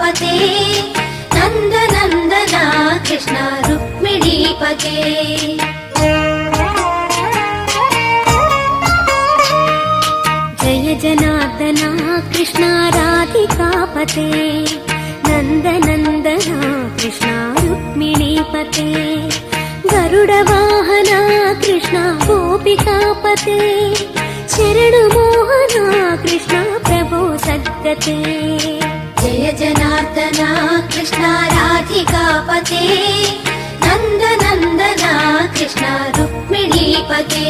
राधिकापते नन्दनन्दना कृष्ण रुक्मिणीपते जय जनार्दना कृष्ण राधिकापते नन्दनन्दना कृष्ण रुक्मिणीपते गरुडवाहना कृष्ण गोपिकापते शरणमोहना कृष्ण प्रभो सद्गते जय जनार्दना कृष्ण राधिकापते नन्दनन्दना कृष्ण रुक्मिणीपते